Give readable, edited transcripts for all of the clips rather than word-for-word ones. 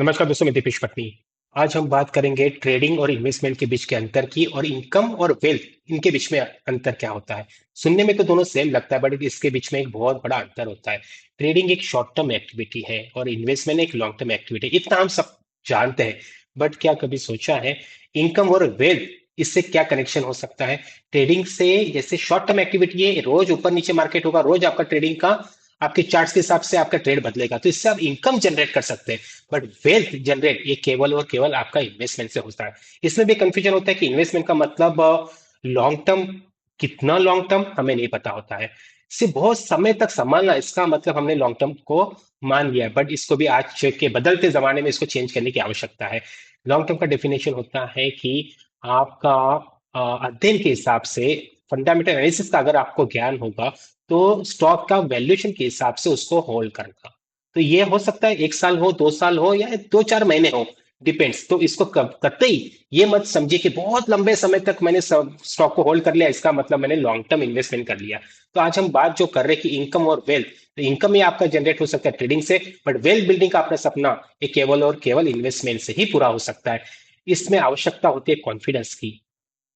नमस्कार दोस्तों, मैं दीपेश पटनी। आज हम बात करेंगे ट्रेडिंग और इन्वेस्टमेंट के बीच के अंतर की, और इनकम और वेल्थ इनके बीच में अंतर क्या होता है। सुनने में तो दोनों सेम लगता है, बट इसके बीच में एक बहुत बड़ा अंतर होता है। ट्रेडिंग एक शॉर्ट टर्म एक्टिविटी है और इन्वेस्टमेंट एक लॉन्ग टर्म एक्टिविटी है, इतना हम सब जानते हैं। बट क्या कभी सोचा है इनकम और वेल्थ इससे क्या कनेक्शन हो सकता है। ट्रेडिंग से जैसे शॉर्ट टर्म एक्टिविटी है, रोज ऊपर नीचे मार्केट होगा, रोज आपका ट्रेडिंग का आपके चार्ट्स के हिसाब से आपका ट्रेड बदलेगा, तो इससे आप इनकम जनरेट कर सकते हैं। बट वेल्थ जनरेट ये केवल और केवल आपका इन्वेस्टमेंट से होता है। इसमें भी कंफ्यूजन होता है कि इन्वेस्टमेंट का मतलब लॉन्ग टर्म, कितना लॉन्ग टर्म हमें नहीं पता होता है। इसे बहुत समय तक संभालना, इसका मतलब हमने लॉन्ग टर्म को मान लिया है, बट इसको भी आज के बदलते जमाने में इसको चेंज करने की आवश्यकता है। लॉन्ग टर्म का डेफिनेशन होता है कि आपका अध्ययन के हिसाब से, फंडामेंटल एनालिसिस का अगर आपको ज्ञान होगा, तो स्टॉक का वैल्यूएशन के हिसाब से उसको होल्ड करना। तो ये हो सकता है 1 साल हो, 2 साल हो, या 2-4 महीने हो, डिपेंड्स। तो इसको कब कतई ये मत समझिए कि बहुत लंबे समय तक मैंने स्टॉक को होल्ड कर लिया, इसका मतलब मैंने लॉन्ग टर्म इन्वेस्टमेंट कर लिया। तो आज हम बात जो कर रहे हैं कि इनकम और वेल्थ, तो इनकम ये आपका जनरेट हो सकता है ट्रेडिंग से, बट वेल्थ बिल्डिंग का अपना सपना ये केवल और केवल इन्वेस्टमेंट से ही पूरा हो सकता है। इसमें आवश्यकता होती है कॉन्फिडेंस की।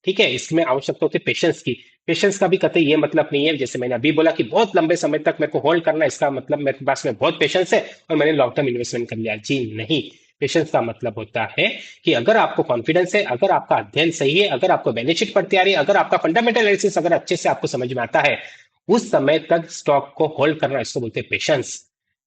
ठीक है, इसमें आवश्यकता होती है पेशेंस की। पेशेंस का भी कतई ये मतलब नहीं है, जैसे मैंने अभी बोला कि बहुत लंबे समय तक मेरे को होल्ड करना है, इसका मतलब मेरे पास में बहुत पेशेंस है और मैंने लॉन्ग टर्म इन्वेस्टमेंट कर लिया। जी नहीं। पेशेंस का मतलब होता है कि अगर आपको कॉन्फिडेंस है, अगर आपका अध्ययन सही है, अगर आपको बेनिफिट शीट पढ़ती आ रही है, अगर आपका फंडामेंटल एनालिसिस अगर अच्छे से आपको समझ में आता है, उस समय तक स्टॉक को होल्ड करना, इसको बोलते हैं पेशेंस।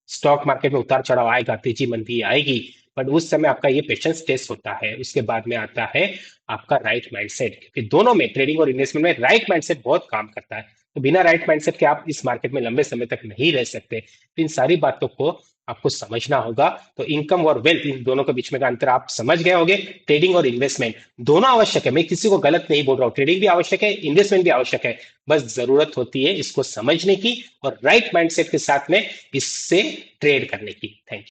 स्टॉक मार्केट में उतार चढ़ाव आएगा, तेजी मंदी आएगी, बट उस समय आपका ये पेशेंस टेस्ट होता है। उसके बाद में आता है आपका राइट माइंडसेट, क्योंकि दोनों में, ट्रेडिंग और इन्वेस्टमेंट में, राइट माइंडसेट बहुत काम करता है। तो बिना राइट माइंडसेट के आप इस मार्केट में लंबे समय तक नहीं रह सकते। तो इन सारी बातों को आपको समझना होगा। तो इनकम और वेल्थ, इन दोनों के बीच में का अंतर आप समझ गए होंगे। ट्रेडिंग और इन्वेस्टमेंट दोनों आवश्यक है, मैं किसी को गलत नहीं बोल रहा हूँ। ट्रेडिंग भी आवश्यक है, इन्वेस्टमेंट भी आवश्यक है। बस जरूरत होती है इसको समझने की और राइट माइंडसेट के साथ में इससे ट्रेड करने की। Thank you.